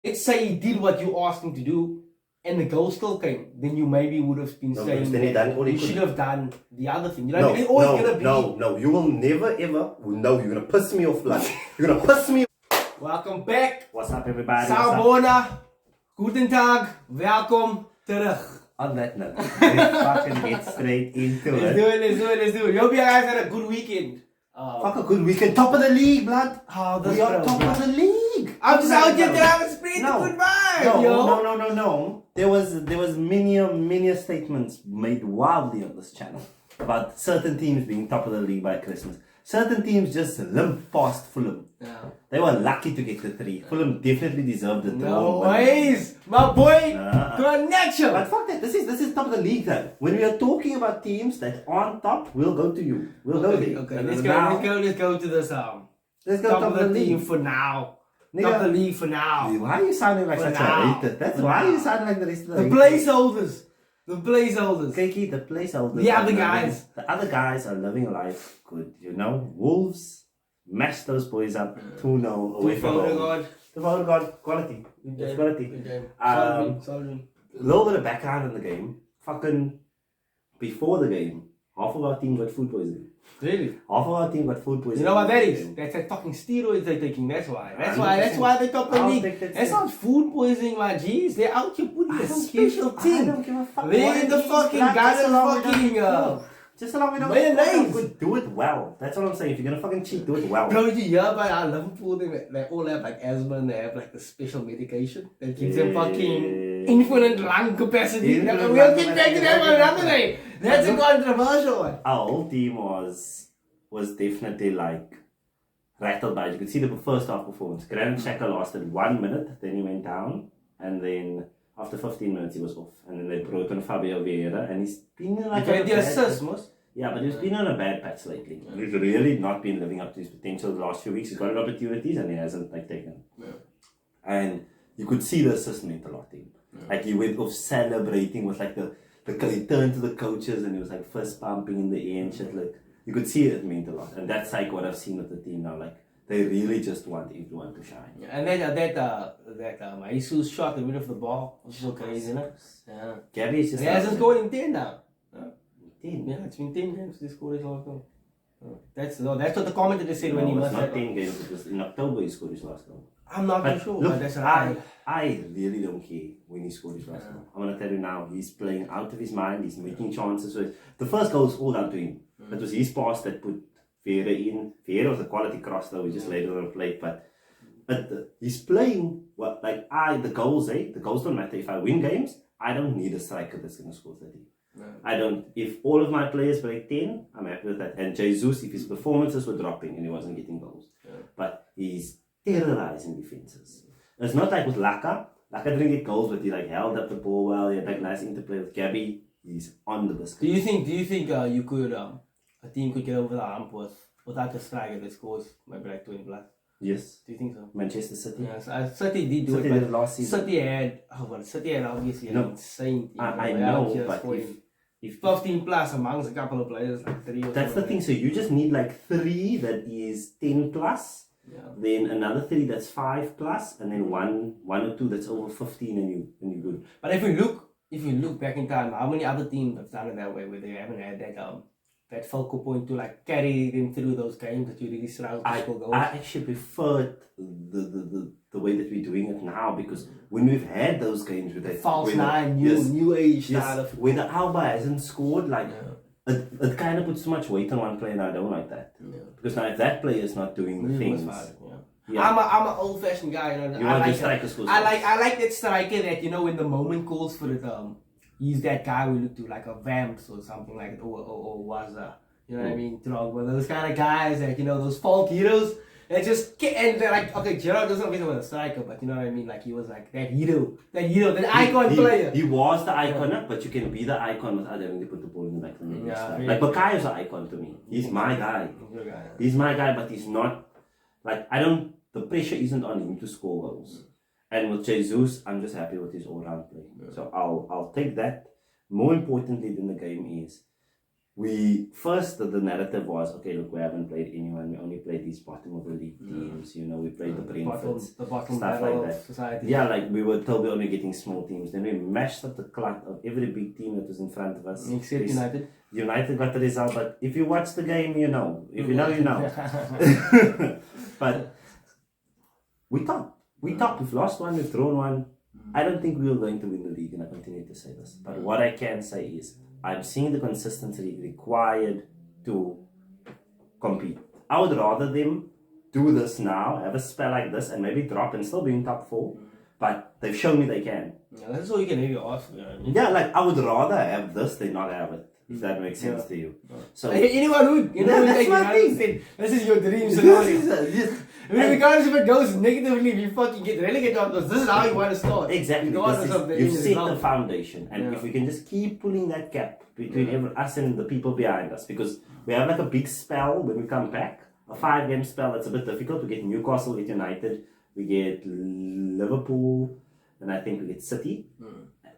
let's say he did what you asked him to do, and the goal still came, then you maybe would have been saying then he done all he you could. should have done the other thing. You know what I mean? It's always gonna be. No, you will never ever. No, you're gonna piss me off, blood. You're gonna piss me. Welcome back. What's up, everybody? Sabona. Guten Tag. Welkom terug. On that note, let's fucking get straight into it. Let's do it. Hope you guys had a good weekend. Fuck a good weekend. Top of the league, blood. We are top of the league. I'm just out here to have a spread the good vibe, yo. No. There was many statements made wildly on this channel about certain teams being top of the league by Christmas. Certain teams just limped past Fulham. Yeah. They were lucky to get the 3. Fulham definitely deserved the 3. No ways, my boy. Connection. But fuck that. This is top of the league then. When we are talking about teams that aren't top, we'll go to you. We'll go there. Okay, let's go to this Let's go top of the team for now. Nigga, top of the league for now. Why are you sounding like such a hater? That's why you sound like the rest of the placeholders. The placeholders. Kiki, the placeholders. The other guys. The other guys are living life good. You know, Wolves mashed those boys up 2-0 away from home. The Voter God quality. It's quality. Solid. A little bit of background in the game. Fucking before the game, half of our team got food poisoning. Really? Half of our team got food poisoning. You know what that is? That's like fucking steroids they're taking. That's why they top the league. That's not food poisoning, my G's. They're out here putting a special team. I don't give a fuck. They're in the fucking fucking just allow me to mayonnaise. Do it well. That's what I'm saying. If you're gonna fucking cheat, do it well. Bro, did you hear about our Liverpool thing? They all have like asthma and they have like the special medication that gives them fucking infinite lung capacity. We'll get back to that one another day. That's a controversial one. Our whole team was definitely like rattled by it. You could see the first half performance. Granit Xhaka lasted 1 minute, then he went down, and then after 15 minutes he was off. And then they brought on Fabio Vieira, and he's been like the assist, most. Yeah, but he's been on a bad patch lately. He's really not been living up to his potential the last few weeks. He's got opportunities and he hasn't taken. Yeah. And you could see the assist meant a lot to him. Yeah. Like he went off celebrating with like he turned to the coaches and he was like fist pumping in the air and shit. Like you could see it meant a lot. And that's like what I've seen with the team now. Like they really just want everyone to shine. Yeah, and then that Jesus shot in the middle of the ball, which is so crazy, isn't it? Yeah. Gabby is just. He hasn't scored in 10 now. 10? Yeah, it's been 10 games. They scored his last goal. That's what the commentator said when he missed that. Not 10 games. It was in October he scored his last goal. I'm not too sure. Look, but that's right. I really don't care when he scored his last goal. I'm gonna tell you now. He's playing out of his mind. He's making chances. So the first goal was all down to him. It was his pass that put Vieira in. Vieira was a quality cross though. We just laid it on the plate, but he's playing well. Like the goals don't matter. If I win games, I don't need a striker that's gonna score 30. No. I don't. If all of my players break 10, I'm happy with that. And Jesus, if his performances were dropping and he wasn't getting goals, but he's terrorizing defenses. It's not like with Laka. Laka didn't get goals, but he like held up the ball well. He had like nice interplay with Gabby. He's on the biscuit. Do you think you could a team could get over the hump without a striker that scores maybe like 20 plus? Yes. Do you think so? Manchester City. Yes, City did do it. But last season. City had obviously an insane team. I know, but if 15 plus amongst a couple of players, like 3 or that's the thing. So you just need like 3 that is 10 plus. Yeah. Then another 3 that's 5 plus, and then one or 2 that's over 15, and you're good. But if you look back in time, how many other teams have done it that way where they haven't had that focal point to like carry them through those games that you really surround people goals? I actually preferred the way that we're doing it now, because when we've had those games with that false nine, new age style of where the Alba hasn't scored, like it kind of puts too much weight on one player, and I don't like that. Yeah. Because now if that player is not doing things. Yeah. I'm an old fashioned guy. I like that striker that, you know, when the moment calls for it, he's that guy we look to, like a Vamps or something like it, or was you know what I mean? Drogba, those kind of guys, like, you know, those folk heroes. And they're like, okay, Gerard doesn't obviously was a striker, but you know what I mean? Like, he was like that hero, that icon player. He was the icon, but you can be the icon without having to put the ball in the back of the net. Like, Bakay's an icon to me. He's my guy. He's my guy, but he's not, like, the pressure isn't on him to score goals. And with Jesus, I'm just happy with his all-round play. So I'll take that. More importantly than the game is, the narrative was, okay, look, we haven't played anyone. We only played these bottom of the league teams. You know, we played the Brentfords, the bottom stuff like that. Society. Yeah, like we were told we're only getting small teams. Then we mashed up the clock of every big team that was in front of us. Except United. United got the result, but if you watch the game, you know. If you know, you know. But we top. We've lost one, we've drawn one. I don't think we are going to win the league, and I continue to say this. But what I can say is, I'm seeing the consistency required to compete. I would rather them do this now, have a spell like this, and maybe drop and still be in top 4. But they've shown me they can. Yeah, that's all you can really ask. You know what I mean? Yeah, like I would rather have this than not have it. If that makes sense to you. So anyone would. You know, that's my thing. This is your dream scenario. Regardless if it goes negatively, if you fucking get relegated on this is how you want to start. Exactly. You've set the foundation. And if we can just keep pulling that gap between us and the people behind us, because we have like a big spell when we come back, a 5-game spell. It's a bit difficult. We get Newcastle, we get United, we get Liverpool, and I think we get City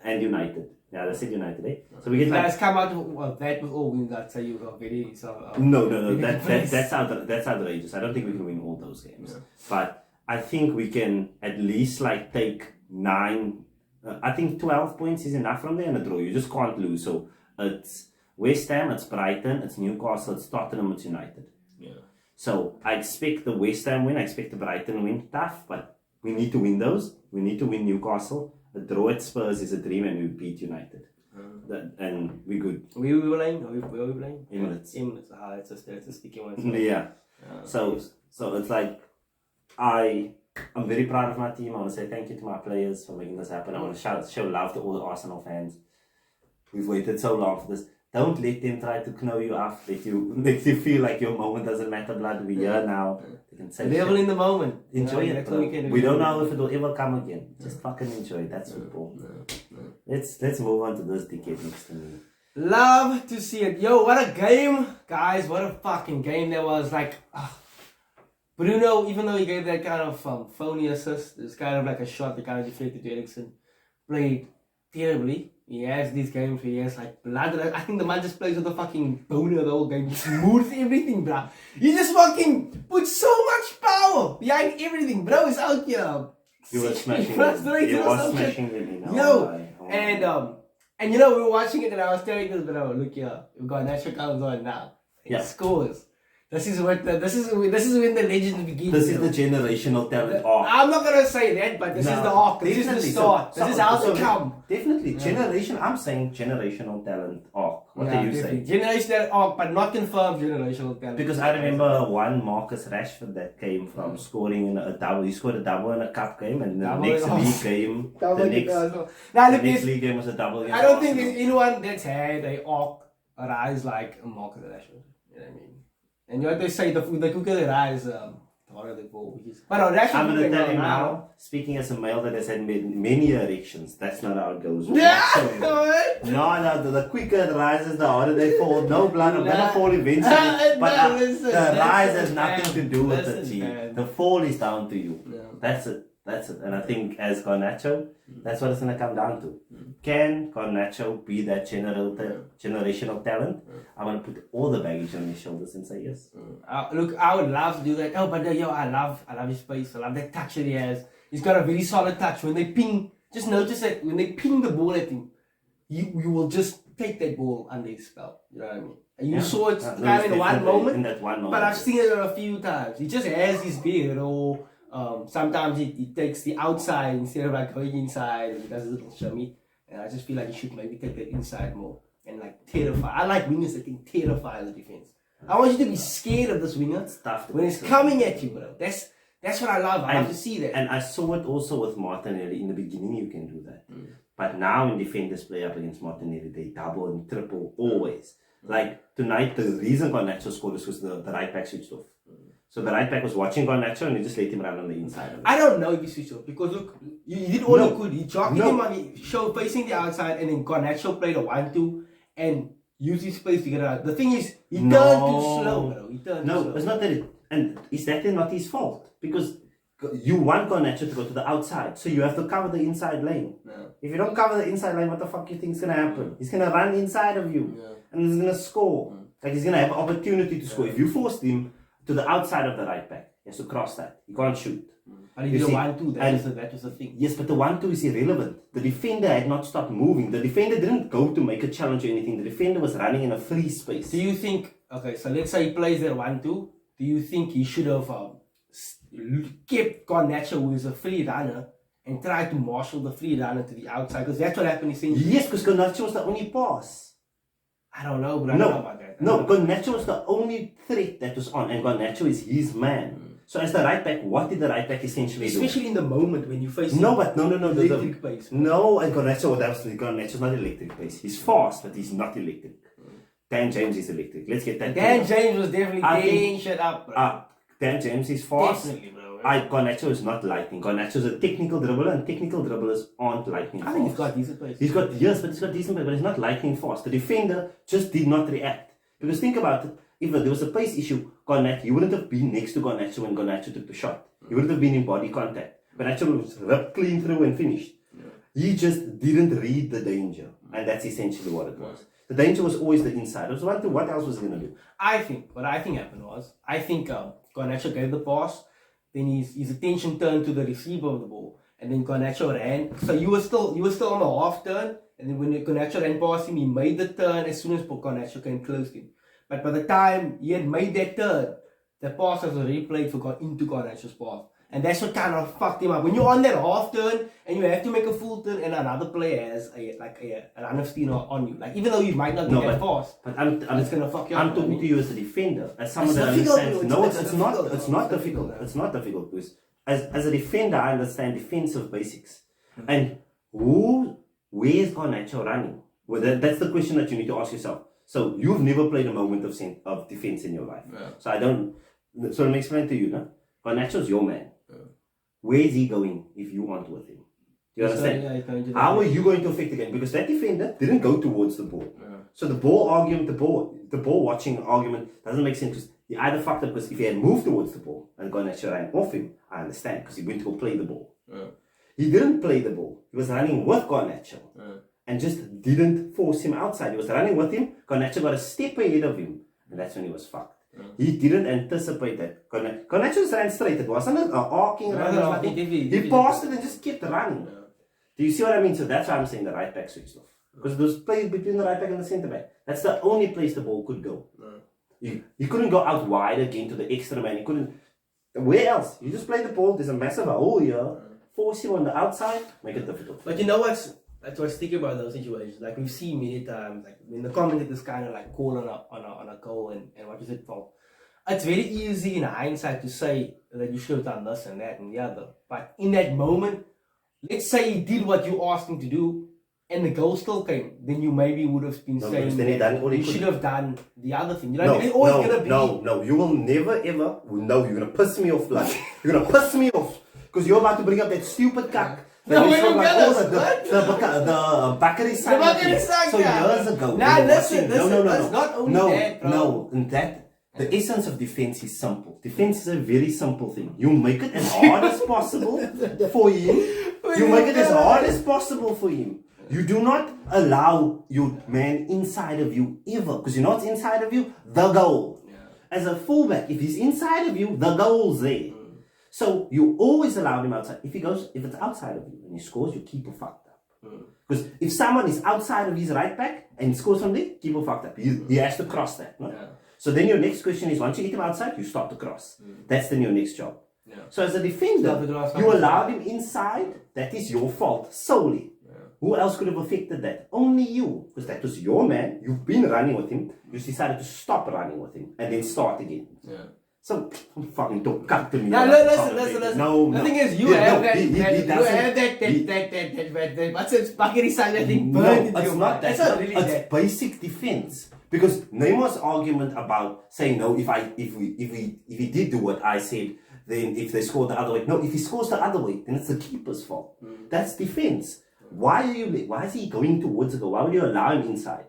and United. Yeah, they said United, eh? So we get like... come out of that with all wins, I'd say you are very... No. That's outrageous. I don't think we can win all those games. Yeah. But I think we can at least like take 9... I think 12 points is enough from there and a draw. You just can't lose. So it's West Ham, it's Brighton, it's Newcastle, it's Tottenham, it's United. Yeah. So I expect the West Ham win, I expect the Brighton win. Tough, but we need to win those. We need to win Newcastle. A draw at Spurs is a dream, and we beat United. And we're good. We were playing? Where are we playing? Emirates. It's a sticky one. Yeah. So it's like, I'm very proud of my team. I want to say thank you to my players for making this happen. I want to show love to all the Arsenal fans. We've waited so long for this. Don't let them try to know you off. Make you feel like your moment doesn't matter, blood. We're here now. They can say level in the moment. Enjoy it. We don't know if it will ever come again. Just fucking enjoy it. That's football. Let's move on to this decade next to me. Love to see it. Yo, what a game, guys. What a fucking game that was. Like, Bruno, even though he gave that kind of phony assist, it's kind of like a shot that kind of deflected to Eriksen, played terribly. He has these games where he has like blood. I think the man just plays with the fucking boner the whole game. He smooths everything, bro. He just fucking puts so much power behind everything, bro. He's out here. He was smashing them. He was smashing them. Yo, and you know we were watching it and I was telling this, bro, look here, we've got Nacho comes on now. He scores. This is when the legend begins. This is the generational talent arc. I'm not gonna say that, but this is the arc. This is the start. This is how they come. Definitely, I'm saying generational talent arc. What do you say? Generational arc, but not confirmed generational talent. Because I remember one Marcus Rashford that came from scoring in a double. He scored a double in a cup game, and the next league game, the next league game was a double. I don't think there's anyone that's had a arc rise like Marcus Rashford. You know what I mean? And you know what they say, the quicker they rise, the harder they fall. But no, I'm going to tell you now, speaking as a male that has had many erections, that's not how it goes. Yeah. No, the quicker it rises, the harder they fall. No blood, I'm going to fall eventually. But the rise has nothing to do with the team. The fall is down to you. Yeah. That's it. And I think as Garnacho, that's what it's going to come down to. Can Garnacho be that generational talent? I'm going to put all the baggage on his shoulders and say yes. Look, I would love to do that. Oh, but I love his pace. I love that touch that he has. He's got a very solid touch. When they ping, just notice that when they ping the ball at him, you will just take that ball under his spell. You know what I mean? And you saw it kind of in one moment. But I've seen it a few times. He just has his beard or... sometimes he takes the outside instead of like going inside and he does a little shimmy. And I just feel like he should maybe take that inside more and like terrify. I like wingers that can terrify the defense. I want you to be scared of this winger when it's coming at you, bro. That's what I love. I love to see that. And I saw it also with Martinelli. In the beginning, you can do that. But now when defenders play up against Martinelli, they double and triple always. Like tonight, the reason Garnacho scored is because the right back switched off. So the right back was watching Garnacho and he just let him run on the inside. I don't know if he switched off because look, you did all you could. He jogged him on the show facing the outside and then Garnacho played a 1-2 and used his space to get out. The thing is, he turned too slow, bro. It's not that and is that not his fault? Because you want Garnacho to go to the outside, so you have to cover the inside lane. Yeah. If you don't cover the inside lane, what the fuck you think is gonna happen? He's gonna run inside of you, and he's gonna score. Like he's gonna have an opportunity to score. If you force him to the outside of the right back, he has to cross that. He can't shoot. But if you don't want to, that was the thing. Yes, but the 1-2 is irrelevant. The defender had not stopped moving. The defender didn't go to make a challenge or anything. The defender was running in a free space. Do you think, okay, so let's say he plays that 1-2, do you think he should have kept Garnacho, who is a free runner, and tried to marshal the free runner to the outside? Because that's what happened essentially. Yes, because Garnacho was the only pass. I don't know, but I don't know about that. No, Garnacho was the only threat that was on, and Garnacho is his man. So as the right back, what did the right back essentially do? Especially in the moment when you face no, electric pace. No, and Garnacho's not electric pace. He's fast, but he's not electric. Dan James is electric. Let's get that. Dan James was definitely getting shit up, bro. Dan James is fast. Definitely, bro. Garnacho is not lightning. Garnacho is a technical dribbler, and technical dribblers aren't lightning fast. I think he's got decent pace. He's got decent pace, but he's not lightning fast. The defender just did not react. Because think about it, if there was a pace issue, Garnacho, you wouldn't have been next to Garnacho when Garnacho took the shot. You wouldn't have been in body contact. Garnacho was ripped clean through and finished. He just didn't read the danger, and that's essentially what it was. The danger was always the inside. It was what else was he going to do? What I think happened was, Garnacho gave the pass, then his attention turned to the receiver of the ball, and then Garnacho ran. So you were still on the half turn, and then when Garnacho ran past him, he made the turn as soon as Garnacho came close to him. But by the time he had made that turn, the pass was already played into Garnacho's path. And that's what kind of fucked him up. When you're on that half turn and you have to make a full turn and another player has a run of steam on you. Like, even though you might not be that fast, but it's going to fuck you up. I'm talking to you as a defender. As someone that understands. No, it's not difficult. It's not difficult because as a defender, I understand defensive basics. And where's Garnacho running? Well, that's the question that you need to ask yourself. So you've never played a moment of defense in your life. Yeah. So let me explain to you, no? Garnacho's your man. Yeah. Where is he going if you aren't with him? Do you understand? How are you going to affect the game? Because that defender didn't go towards the ball. Yeah. So the ball watching argument doesn't make sense because he either fucked up because if he had moved towards the ball and Garnacho ran off him, I understand because he went to go play the ball. Yeah. He didn't play the ball. He was running with Garnacho. Yeah. And just didn't force him outside. He was running with him. Garnacho got a step ahead of him. And that's when he was fucked. Yeah. He didn't anticipate that. Garnacho just ran straight. It wasn't an arcing run. He passed it and just kept running. Yeah. Do you see what I mean? So that's why I'm saying the right back switched off. Because those plays between the right back and the centre back, that's the only place the ball could go. Yeah. He couldn't go out wide again to the extra man. He couldn't. Where else? You just play the ball. There's a massive hole here. Force him on the outside. Make it difficult. But you know what's... That's what I was thinking about those situations. Like we've seen many times, like when the commentators kind of like call on a goal and what is it for? It's very easy in hindsight to say that you should have done this and that and the other. But in that moment, let's say he did what you asked him to do, and the goal still came. Then you maybe would have been saying you should have done the other thing. You know, it's always gonna be. No, you will never ever. No, you're gonna piss me off, like you're gonna piss me off because you're about to bring up that stupid cuck. No, we don't get us. The Bakary Saga. So years ago. Nah, listen. It's not only that, bro. No, in that, the essence of defense is simple. Defense is a very simple thing. You make it as hard as possible for him. You make it as hard as possible for him. You do not allow your man inside of you ever. Because you know what's inside of you? The goal. Yeah. As a fullback, if he's inside of you, the goal's there. So you always allow him outside. If it's outside of you and he scores, your keeper fucked up. Because if someone is outside of his right back and he scores from there, keeper fucked up. He has to cross that. No? Yeah. So then your next question is, once you get him outside, you stop the cross. That's then your next job. Yeah. So as a defender, you allowed him inside. That is your fault solely. Yeah. Who else could have affected that? Only you. Because that was your man. You've been running with him. You decided to stop running with him and then start again. Yeah. So fucking don't cut to me. No, listen. No. The thing is, you have that. What's it? Bakary Saga thing burned into your mind. That's not really that. It's basic defense. Because Neymar's argument about saying no, if he did do what I said, then if they scored the other way, no, if he scores the other way, then it's the keeper's fault. That's defense. Why is he going towards the goal? Why would you allow him inside?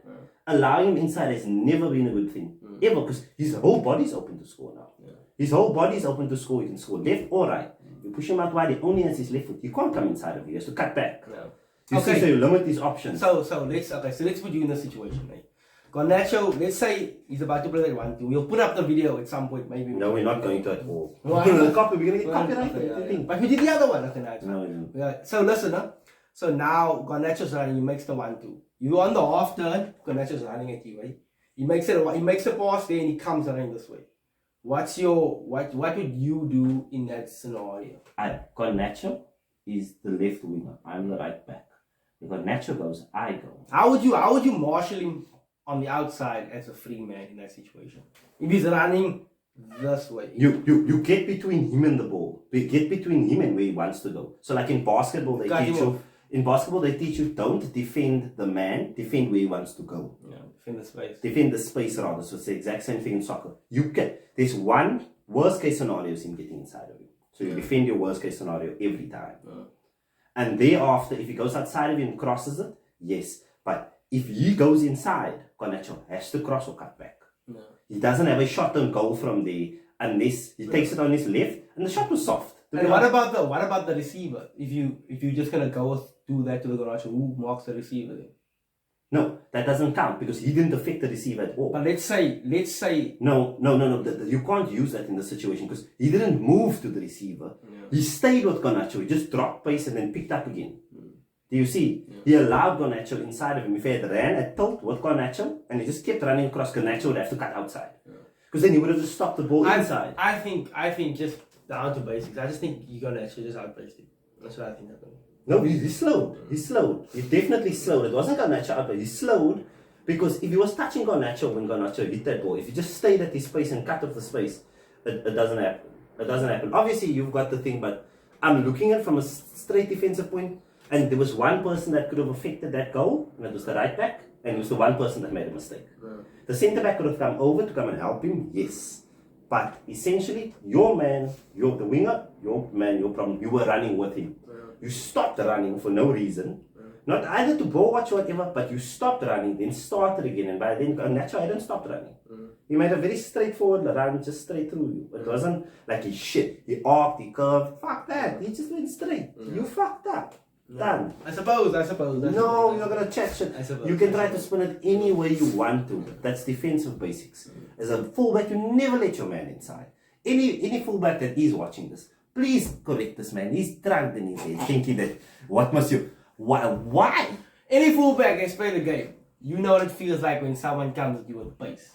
Allowing him inside has never been a good thing. Ever, because his whole body's open to score now. Yeah. His whole body's open to score. He can score left or right. push him out wide, he only has his left foot. He can't come inside of you. He has to cut back. No. You see, so you limit his options. So let's put you in a situation, right? Garnacho, let's say he's about to play that 1-2. We'll put up the video at some point, maybe. No, we're not going to at all. Why? We're going to get copyrighted. But we did the other one, okay, No. Yeah. So listen, so now Garnacho's running, he makes the 1-2. You on the off turn, Garnacho's running at you, right? He makes a pass there and he comes running this way. What would you do in that scenario? Garnacho is the left winger. I'm the right back. If Garnacho goes, I go. How would you marshal him on the outside as a free man in that situation? If he's running this way. You get between him and the ball. You get between him and where he wants to go. So like in basketball they teach you don't defend the man, defend where he wants to go. Yeah, defend the space. Defend the space rather. So it's the exact same thing in soccer. There's one worst case scenario is him getting inside of you. So you defend your worst case scenario every time. And thereafter, if he goes outside of you and crosses it, yes. But if he goes inside, Garnacho has to cross or cut back. No. He doesn't have a shot on goal from there unless he takes it on his left, and the shot was soft. And what about the receiver? If you just gonna go do that to the Garnacho, who marks the receiver then? No, that doesn't count because he didn't affect the receiver at all. But let's say no. You can't use that in the situation because he didn't move to the receiver. Yeah. He stayed with Garnacho. He just dropped pace and then picked up again. Do you see? Yeah. He allowed Garnacho inside of him. If he had ran at tilt with Garnacho and he just kept running across, Garnacho would have to cut outside. Because then he would have just stopped the ball inside. I think just down to basics. I just think Garnacho just outpaced him. That's what I think happened. No, he slowed. He slowed. He definitely slowed. It wasn't Garnacho outpaced. He slowed because if he was touching Garnacho when Garnacho hit that ball, if he just stayed at his space and cut off the space, it doesn't happen. It doesn't happen. Obviously, you've got the thing, but I'm looking at it from a straight defensive point. And there was one person that could have affected that goal, and it was the right back, and it was the one person that made a mistake. The centre back could have come over to come and help him, yes. But essentially, your man, you're the winger, your man, your problem, you were running with him. You stopped running for no reason. Not either to ball watch or whatever, but you stopped running, then started again, and by then, naturally, I didn't stop running. He made a very straightforward run, just straight through you. It wasn't like he arced, he curved. Fuck that. He just went straight. You fucked up. Done. I suppose. No, you're gonna chat shit. You can try to spin it any way you want to. That's defensive basics. As a fullback, you never let your man inside. Any fullback that is watching this, please correct this man. He's drunk in his head, thinking that why? Any fullback that's played the game, you know what it feels like when someone comes at you with pace,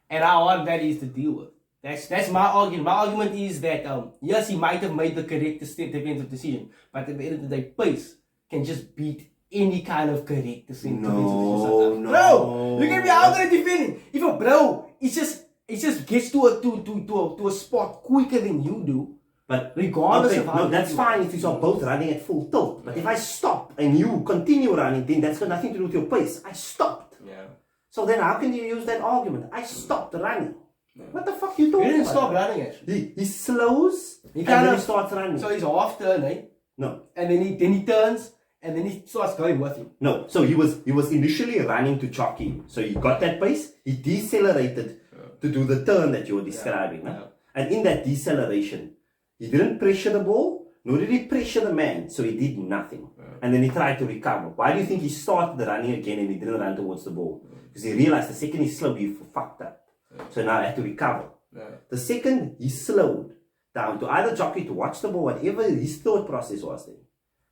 and how hard that is to deal with. That's my argument. My argument is that yes, he might have made the correct defensive decision, but at the end of the day, pace can just beat any kind of correct defensive decision. No. Bro, look at me. How can I defend him? If a bro, it just gets to a spot quicker than you do. But regardless of how no, that's fine if you are both running at full tilt. But if I stop and you continue running, then that's got nothing to do with your pace. I stopped. Yeah. So then how can you use that argument? I stopped running. What the fuck you talking about? He didn't stop running actually. He slows and then he starts running. So he's off turn, eh? No. And then he turns and then he starts going with him. No. So he was initially running to chock him. So he got that pace, he decelerated to do the turn that you were describing. Yeah. And in that deceleration, he didn't pressure the ball, nor did he pressure the man, so he did nothing. And then he tried to recover. Why do you think he started running again and he didn't run towards the ball? Because he realized the second he slowed, he fucked up. So now I have to recover. The second he slowed down to either jockey to watch the ball, whatever his thought process was then,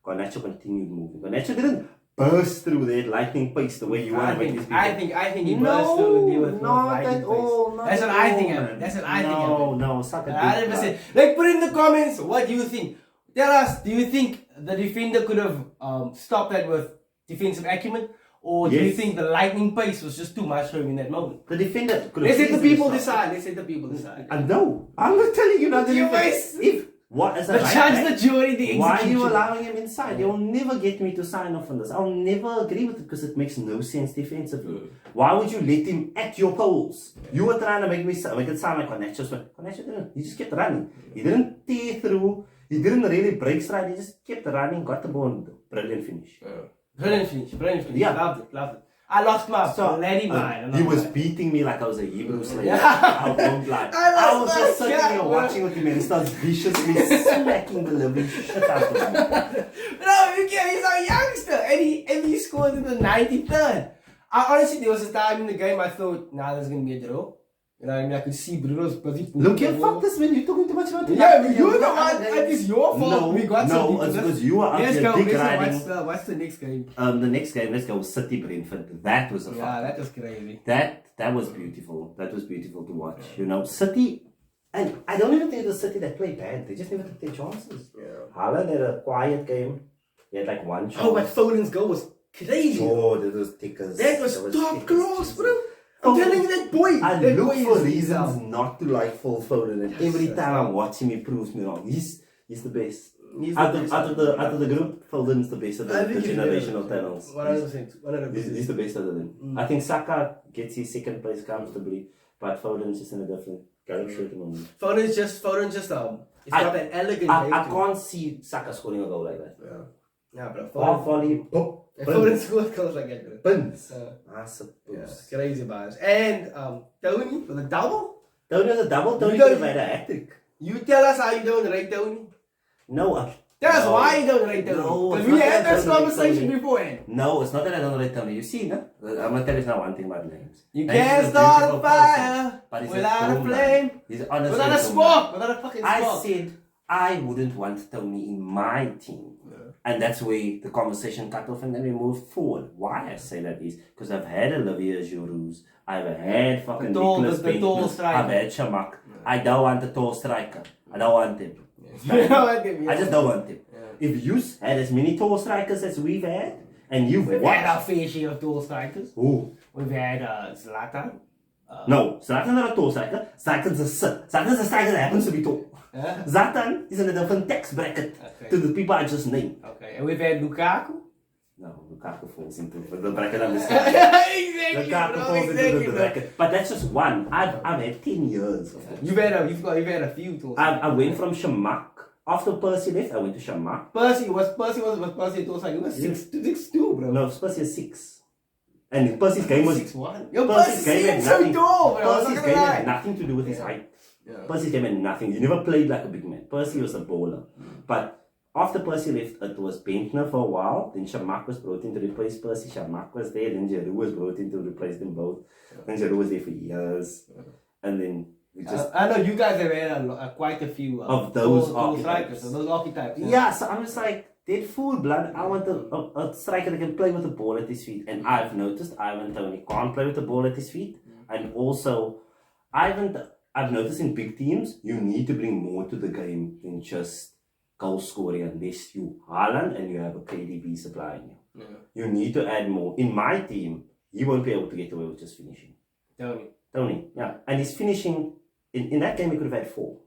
Garnacho continued moving. Garnacho didn't burst through that lightning pace the way you want to make these people. I think he burst through there with not at all. That's what I think happened. That's what I think happened. No, suck it. 100%. Like, put in the comments, what do you think? Tell us, do you think the defender could have stopped that with defensive acumen? Or do you think the lightning pace was just too much for him in that moment? The defender could have. Let's let the people decide. And no, I'm not telling you nothing. The judge, the jury, the execution. Why are you allowing him inside? You'll never get me to sign off on this. I'll never agree with it because it makes no sense defensively. Why would you let him at your poles? You were trying to make it sound like Garnacho didn't. He just kept running. He didn't tear through. He didn't really break stride. He just kept running, got the ball, and brilliant finish. Brilliant finish. Yeah. Loved it. I lost my bloody mind. He was beating me like I was a Hebrew slave. Yeah. I won't lie. I was just sitting here watching with him and he starts viciously smacking the living shit out of me. No, you can't. He's a youngster, and he scored in the 93rd. Honestly, there was a time in the game I thought, nah, there's gonna be a draw. You know what I mean? I could see Bruno's busy. Look, you fucked this man. You're talking too much about it. Yeah, but you're the one. It's your fault. No, we got it's because you are out here dick riding. What's the next game? The next game, let's go City Brentford. That was a that was crazy. That was beautiful. That was beautiful to watch. You know, City, and I don't even think it was City that played bad. They just never took their chances. Yeah. Haaland had a quiet game. He had like one chance. Oh, but Foden's goal was crazy. Oh, that was tickers. That was top class, bro. I'm telling you, that boy. I that look boy for is reasons not to like Phil Foden, and every time I watch him, he proves me wrong. He's the best. Out of the group, Foden's the best of the generational talents. 100%. He's the best of them. I think Saka gets his second place comfortably, but Foden's just in a different galaxy at the moment. Foden's just it's got an elegant I can't see Saka scoring a goal like that. Yeah, bro. Half volley, Foden scored goals like that, bro. Pins. I suppose. Crazy bars. And Tony for the double. Tony was a double. Tony could have had a hat-trick. You tell us how you don't rate Tony. No. Tell us why you don't rate Tony. Because we had this conversation beforehand. No, it's not that I don't rate Tony. You see, no? I'm gonna tell you now one thing about names. You can't start a fire without a flame. Without a spark. Without a fucking spark. I said I wouldn't want Tony in my team. And that's where the conversation cut off and then we moved forward. Why I say that is because I've had Olivier Giroud, I've had fucking Nicolas Bentner, I've had Shamak. I don't want a tall striker. I don't want him. I just don't want him. If you had as many tall strikers as we've had, and we've had our fair share of tall strikers. Who? We've had Zlatan. No, Zlatan's not a tall striker. Zlatan's a striker that happens to be tall. Zlatan is in a different tax bracket to the people I just named. Okay, and we've had Lukaku. No, Lukaku falls into the bracket I'm discussing. Exactly. Lukaku falls into the bracket. But that's just one. I've had 10 years of You've had a few tall strikers. I went from Shamak. After Percy left, I went to Shamak. Percy was a tall striker. He was 6'2", bro. No, Percy is 6. And Percy's game was 6'1". Percy's game had nothing. So tall, bro. Percy's game had nothing to do with his height. Percy's game had nothing. He never played like a big man. Percy was a bowler. But after Percy left, it was Bentner for a while. Then Shamak was brought in to replace Percy. Shamak was there. Then Giroud was brought in to replace them both. Then Giroud was there for years. And then we just... I know you guys have had quite a few of those strikers. Those archetypes. Yeah, so I'm just like, they're full blood. I want a striker that can play with the ball at his feet. And I've noticed Ivan Toney can't play with the ball at his feet. And also, I've noticed in big teams, you need to bring more to the game than just goal scoring unless you Haaland and you have a KDB supplying you. You need to add more. In my team, he won't be able to get away with just finishing. Tony, yeah. And he's finishing, in that game he could have had 4.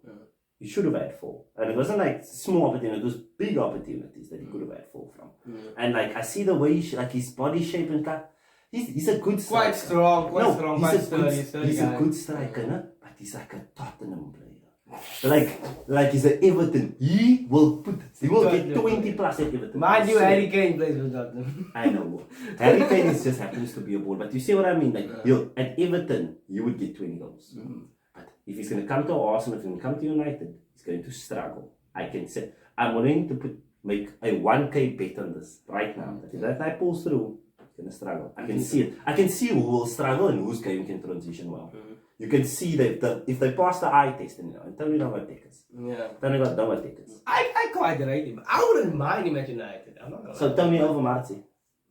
He should have had 4. And it wasn't like small opportunities, it was big opportunities that he could have had 4 from. And like, I see the way, like his body shape and stuff. He's a good striker. Quite strong, He's a good striker, no? He's like a Tottenham player. Like he's an Everton. He will get 20 plus at Everton. Mind you, Harry Kane plays with Tottenham. I know. Harry Kane just happens to be a ball. But you see what I mean? Like at Everton, you would get 20 goals. But if he's going to come to Arsenal, if he's going to come to United, he's going to struggle. I can say, I'm willing to make a 1k bet on this right now. That if that guy pulls through, he's going to struggle. I can see it. I can see who will struggle and whose game can transition well. You can see that if they pass the eye test, and Tony don't got tickets. Tony don't got tickets. I quite rate him. I wouldn't mind him at United. I'm not gonna so Tony over Marty.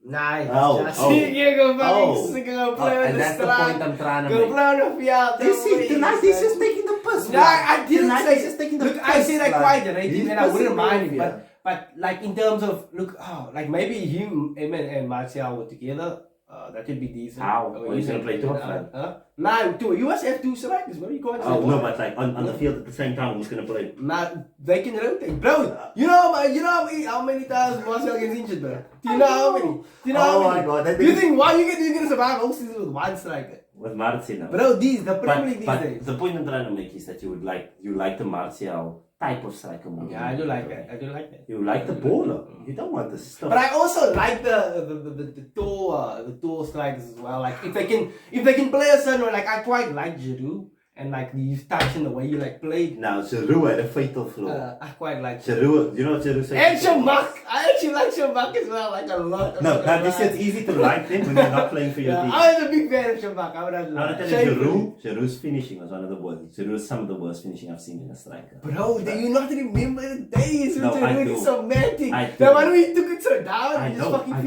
Nah, you go play and that's the point I'm trying to make. Go play on the field. You see, tonight he's just taking the piss. Nah, I didn't say he's just taking the piss. I said I quite rate him and I wouldn't mind him. But like in terms of like maybe him and Martial were together. That would be decent. How? When he's going to play 2 up No, you must have 2 strikers, bro. You can't say no, but like on the field at the same time, who's going to play? They can rotate. Bro, you know how many times Martial gets injured, bro? Do you know how many? My God. Do you think why you're going to survive all season with 1 striker? With Martial now. Bro, the Premier League these days. The point I'm trying to make is that you like the Martial type of striker more. Yeah, I do like that. I do like that. You like the baller. You don't want the stuff. But I also like the tall strikers as well. Like if they can play a certain way, like I quite like Giroud. And like his touch and the way you like played. Now Giroud had a fatal flaw. I quite like Giroud. You know what Giroud said? And Shabak. I actually like Shabak as well, like a lot. No, this is easy to like them when you're not playing for your team. I was a big fan of Shabak. I would have liked it. Giroud's finishing was one of the worst. Giroud's some of the worst finishing I've seen in a striker. Bro, do you not remember the days when Giroud is so manic? The one we took it so down. I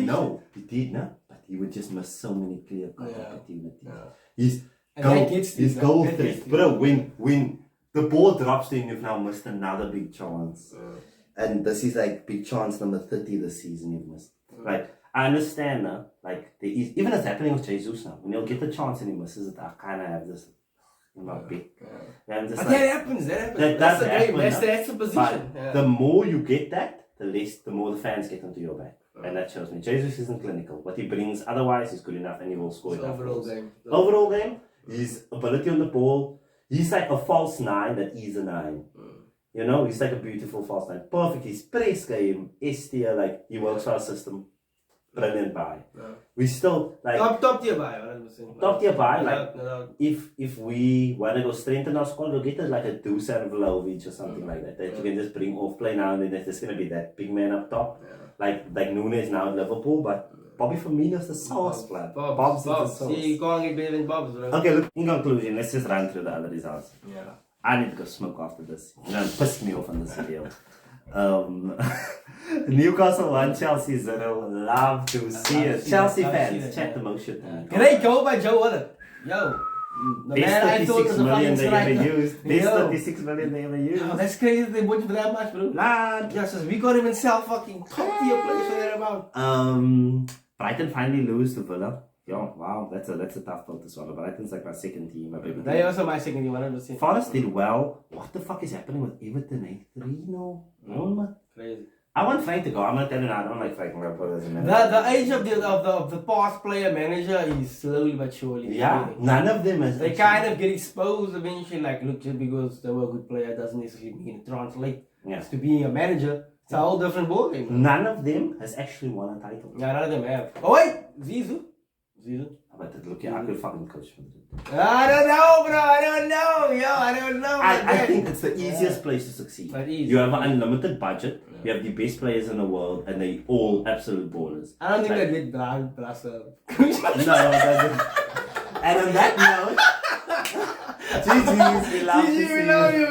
know. He did, no? But he would just miss so many clear opportunities. His goal threat. Bro, when the ball drops to him, you've now missed another big chance. And this is like big chance number 30 this season you've missed. Like, I understand now, like, there is, even it's happening with Jesus now. When he'll get the chance and he misses it, I kind of have this in my pick. But like, that happens. That's the game. That's the position. The more you get that, the more the fans get onto your back. And that shows me Jesus isn't clinical. What he brings otherwise is good enough and he will score enough. Overall game. His ability on the ball, he's like a false 9 that is a 9. You know, he's like a beautiful false 9. Perfect. His press game, STR, like, he works for our system. Brilliant buy. We still, like... Top tier buy, 100%. Top tier buy, like, if we want to go strengthen our squad, we'll get like a Dusan Vlahovic or something like that. That you can just bring off play now and then. There's going to be that big man up top. Like Nunes now at Liverpool, but... Bobby Firmino's the sauce, blood. Bob's the sauce. See, you can't get better than Bob's, bro. Okay, look, in conclusion, let's just run through the other results. Yeah. I need to go smoke after this. You know, it pissed me off on this video. Newcastle 1, Chelsea 0. Love to see it. Chelsea fans, chat the most shit to me. Great goal by Joe Willock. Yo. The best 36 million they ever used. Best 36 million they ever used. Oh, that's crazy they bought you for that much, bro. Lad. Just we can't even sell fucking top tier players for that amount. Brighton finally lose to Villa. Yo, wow, that's a tough pill to swallow. Brighton's like my second team. They also my second team, 100%. Forest did well. What the fuck is happening with Everton? 3-0? Crazy. I want Frank to go. I'm not telling you, I don't like Frank as a manager. The age of the past player manager is slowly but surely. Yeah, none of them is. They kind of get exposed eventually. Like, look, just because they were a good player doesn't necessarily mean it translates to being a manager. It's a whole different ballgame. None of them has actually won a title. Yeah, none of them have. Oh wait, Zizou. But look, I could fucking coach for it. I don't know, bro. I don't know. Yo, I don't know. I think it's the easiest place to succeed. You have an unlimited budget. You have the best players in the world, and they all absolute ballers. I don't think they did Brown plus. No, and on that note, GG's, we love you.